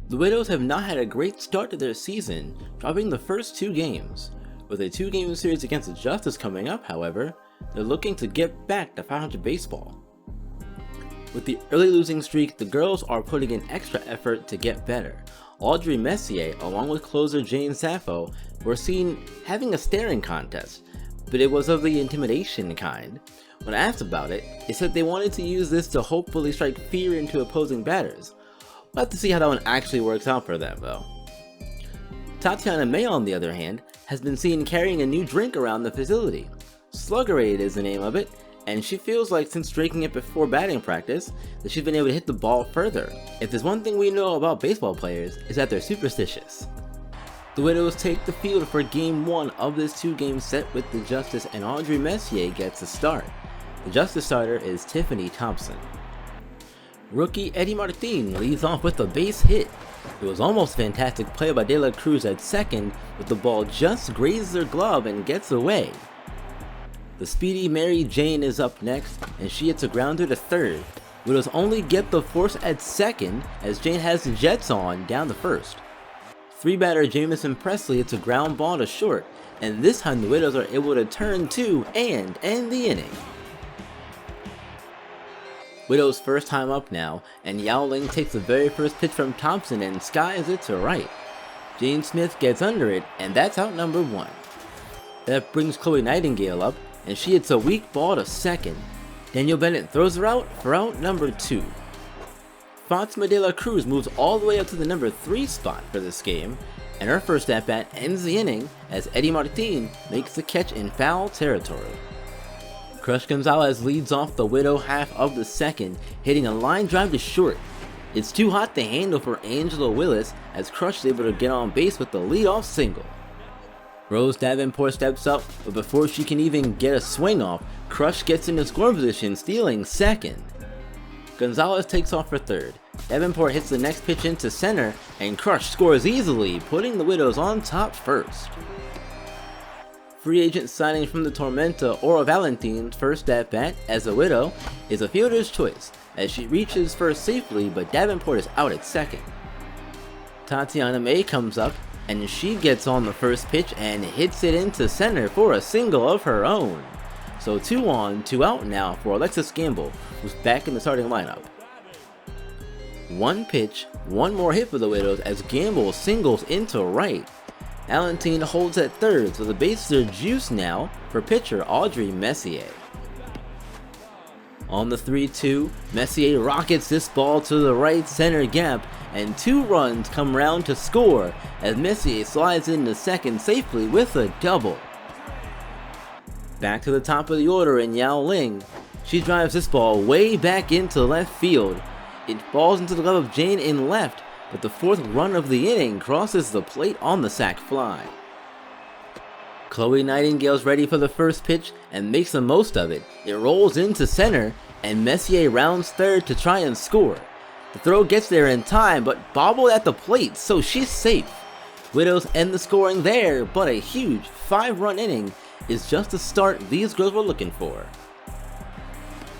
The Widows have not had a great start to their season, dropping the first 2 games. With a 2-game series against the Justice coming up, however, they're looking to get back to 500 baseball. With the early losing streak, the girls are putting in extra effort to get better. Audrey Messier, along with closer Jane Sappho, were seen having a staring contest, but it was of the intimidation kind. When asked about it, they said they wanted to use this to hopefully strike fear into opposing batters. We'll have to see how that one actually works out for them though. Tatiana May, on the other hand, has been seen carrying a new drink around the facility. Sluggerade is the name of it, and she feels like since drinking it before batting practice, that she's been able to hit the ball further. If there's one thing we know about baseball players, is that they're superstitious. The Widows take the field for game 1 of this 2-game set with the Justice, and Audrey Messier gets a start. The Justice starter is Tiffany Thompson. Rookie Eddie Martin leads off with a base hit. It was almost fantastic play by De La Cruz at second, but the ball just grazes her glove and gets away. The speedy Mary Jane is up next, and she hits a grounder to third. Widows only get the force at second, as Jane has the Jets on down to first. 3-batter Jamison Presley hits a ground ball to short, and this time the Widows are able to turn 2 and end the inning. Widows' first time up now, and Yao Ling takes the very first pitch from Thompson and skies it to right. Jane Smith gets under it, and that's out number 1. That brings Chloe Nightingale up, and she hits a weak ball to second. Daniel Bennett throws her out for out number 2. Fatima De La Cruz moves all the way up to the number 3 spot for this game, and her first at-bat ends the inning as Eddie Martin makes the catch in foul territory. Crush Gonzalez leads off the Widow half of the second, hitting a line drive to short. It's too hot to handle for Angela Willis as Crush is able to get on base with the leadoff single. Rose Davenport steps up, but before she can even get a swing off, Crush gets into scoring position, stealing second. Gonzalez takes off for third. Davenport hits the next pitch into center, and Crush scores easily, putting the Widows on top first. Free agent signing from the Tormenta, Aura Valentine's first at-bat as a Widow is a fielder's choice, as she reaches first safely, but Davenport is out at second. Tatiana May comes up, and she gets on the first pitch and hits it into center for a single of her own. So 2 on, 2 out now for Alexis Gamble, who's back in the starting lineup. 1 pitch, 1 more hit for the Widows as Gamble singles into right. Valentine holds at third, so the bases are juiced now for pitcher Audrey Messier. On the 3-2, Messier rockets this ball to the right center gap, and 2 runs come round to score as Messier slides into second safely with a double. Back to the top of the order in Yao Ling. She drives this ball way back into left field. It falls into the glove of Jane in left, but the 4th run of the inning crosses the plate on the sac fly. Chloe Nightingale's ready for the first pitch and makes the most of it. It rolls into center, and Messier rounds third to try and score. The throw gets there in time, but bobbled at the plate, so she's safe. Widows end the scoring there, but a huge 5-run inning is just the start these girls were looking for.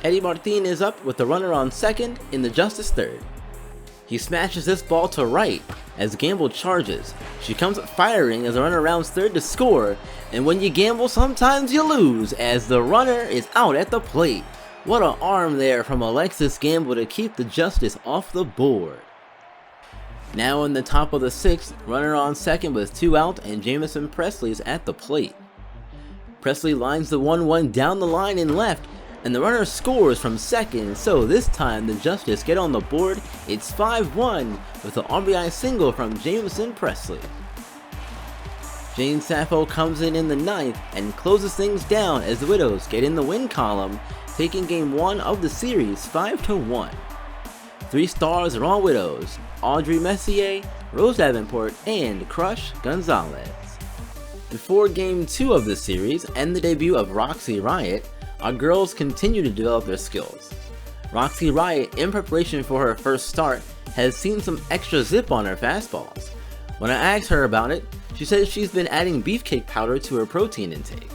Eddie Martin is up with the runner on second in the Justice third. He smashes this ball to right as Gamble charges. She comes up firing as the runner rounds third to score, and when you gamble sometimes you lose as the runner is out at the plate. What an arm there from Alexis Gamble to keep the Justice off the board. Now in the top of the 6th, runner on second with 2 out and Jamison Presley's at the plate. Presley lines the 1-1 down the line in left, and the runner scores from second, so this time the Justice get on the board. It's 5-1 with an RBI single from Jamison Presley. Jane Sappho comes in the 9th and closes things down as the Widows get in the win column, taking game 1 of the series 5-1. 3 stars are all Widows: Audrey Messier, Rose Davenport, and Crush Gonzalez. Before game 2 of the series and the debut of ROXXI Riot, our girls continue to develop their skills. ROXXI Riot, in preparation for her first start, has seen some extra zip on her fastballs. When I asked her about it, she said she's been adding beefcake powder to her protein intake.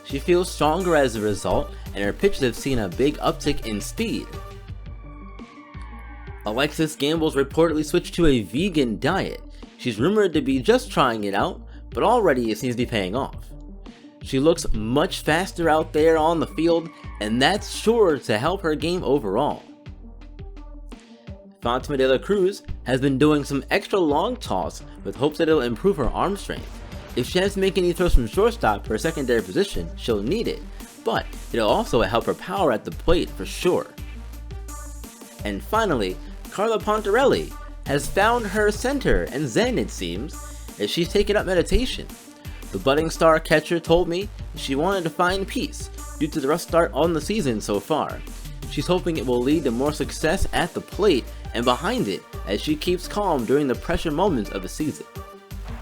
She feels stronger as a result, and her pitches have seen a big uptick in speed. Alexis Gamble's reportedly switched to a vegan diet. She's rumored to be just trying it out, but already it seems to be paying off. She looks much faster out there on the field, and that's sure to help her game overall. Fatima de la Cruz has been doing some extra long toss with hopes that it'll improve her arm strength. If she has to make any throws from shortstop, her secondary position, she'll need it, but it'll also help her power at the plate for sure. And finally, Carla Pontarelli has found her center and zen, it seems, as she's taken up meditation. The budding star catcher told me she wanted to find peace due to the rough start on the season so far. She's hoping it will lead to more success at the plate and behind it as she keeps calm during the pressure moments of the season.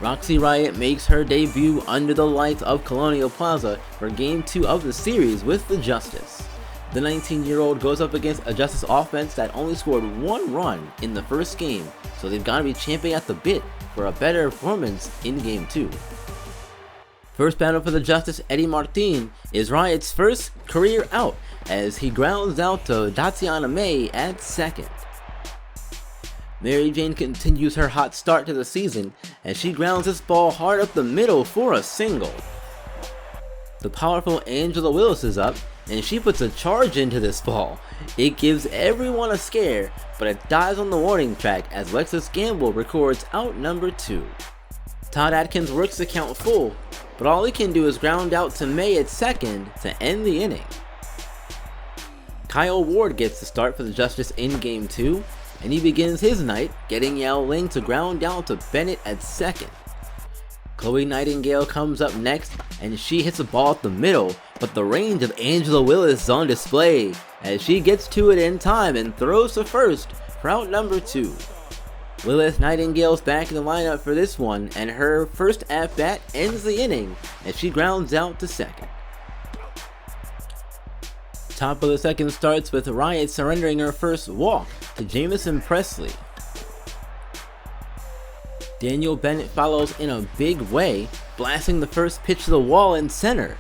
ROXXI Riot makes her debut under the lights of Colonial Plaza for Game 2 of the series with the Justice. The 19-year-old goes up against a Justice offense that only scored 1 run in the first game, so they've got to be champing at the bit for a better performance in Game 2. First batter for the Justice, Eddie Martin, is Riot's first career out as he grounds out to Tatiana May at second. Mary Jane continues her hot start to the season as she grounds this ball hard up the middle for a single. The powerful Angela Willis is up and she puts a charge into this ball. It gives everyone a scare, but it dies on the warning track as Alexis Gamble records out number 2. Todd Atkins works the count full, but all he can do is ground out to May at second to end the inning. Kyle Ward gets the start for the Justice in Game 2, and he begins his night getting Yao Ling to ground out to Bennett at second. Chloe Nightingale comes up next, and she hits a ball at the middle, but the range of Angela Willis is on display as she gets to it in time and throws to first for out number 2. Willis Nightingale's back in the lineup for this one, and her first at-bat ends the inning as she grounds out to second. Top of the second starts with Riot surrendering her first walk to Jamison Presley. Daniel Bennett follows in a big way, blasting the first pitch to the wall in center.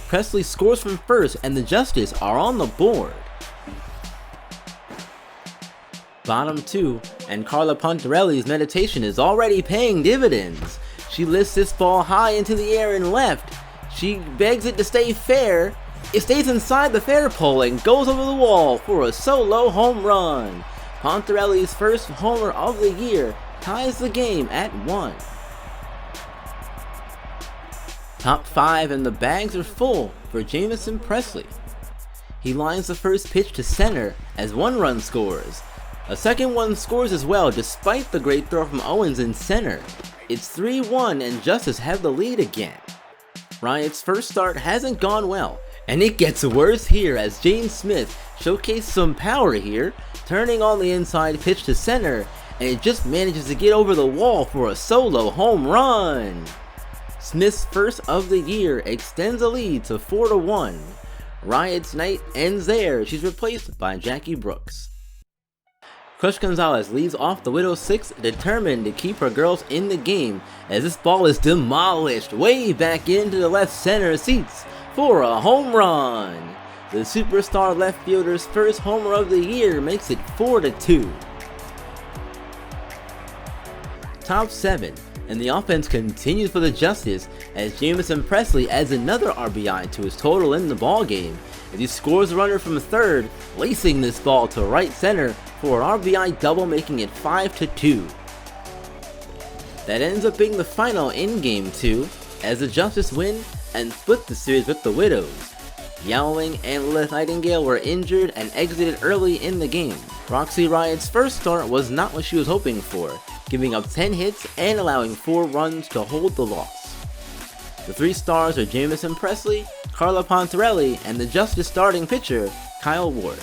Presley scores from first and the Justice are on the board. Bottom 2, and Carla Pontarelli's meditation is already paying dividends. She lifts this ball high into the air and left. She begs it to stay fair. It stays inside the fair pole and goes over the wall for a solo home run. Pontarelli's first homer of the year ties the game at 1. Top 5 and the bags are full for Jamison Presley. He lines the first pitch to center as 1 run scores. A second one scores as well despite the great throw from Owens in center. It's 3-1 and Justice have the lead again. Riot's first start hasn't gone well, and it gets worse here as Jane Smith showcased some power here, turning on the inside pitch to center, and it just manages to get over the wall for a solo home run. Smith's first of the year extends a lead to 4-1. Riot's night ends there. She's replaced by Jackie Brooks. Crush Gonzalez leads off the Widow's 6, determined to keep her girls in the game as this ball is demolished way back into the left center seats for a home run. The superstar left fielder's first homer of the year makes it 4-2. Top 7, and the offense continues for the Justice as Jamison Presley adds another RBI to his total in the ballgame as he scores a runner from third, lacing this ball to right center for an RBI double, making it 5-2. That ends up being the final in Game 2 as the Justice win and split the series with the Widows. Yao Ling and Lilith Nightingale were injured and exited early in the game. ROXXI Riot's first start was not what she was hoping for, giving up 10 hits and allowing 4 runs to hold the loss. The 3 stars are Jamison Presley, Carla Pontarelli, and the Justice starting pitcher, Kyle Ward.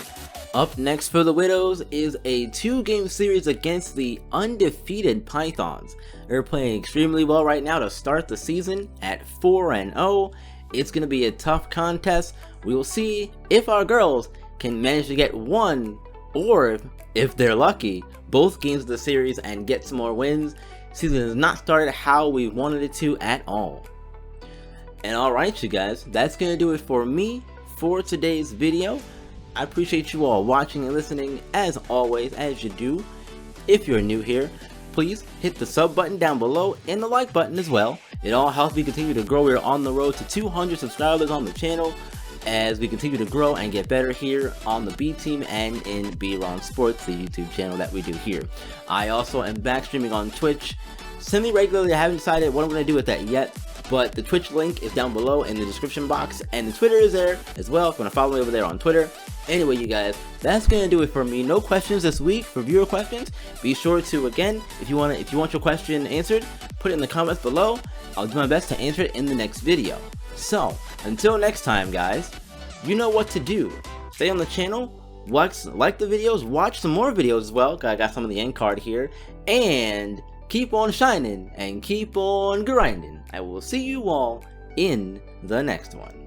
Up next for the Widows is a 2-game series against the undefeated Pythons. They're playing extremely well right now to start the season at 4-0. It's going to be a tough contest. We will see if our girls can manage to get 1 or, if they're lucky, both games of the series and get some more wins. Season has not started how we wanted it to at all. And alright you guys, that's going to do it for me for today's video. I appreciate you all watching and listening as always, as you do. If you're new here, please hit the sub button down below and the like button as well. It all helps me continue to grow. We're on the road to 200 subscribers on the channel as we continue to grow and get better here on the B Team and in B-Ron Sports, the YouTube channel that we do here. I also am back streaming on Twitch semi-regularly. I haven't decided what I'm going to do with that yet, but the Twitch link is down below in the description box, and the Twitter is there as well if you want to follow me over there on Twitter. Anyway, you guys, that's going to do it for me. No questions this week for viewer questions. Be sure to, again, if you want your question answered, put it in the comments below. I'll do my best to answer it in the next video. So, until next time, guys, you know what to do. Stay on the channel, like the videos, watch some more videos as well. I got some of the end card here, and keep on shining and keep on grinding. I will see you all in the next one.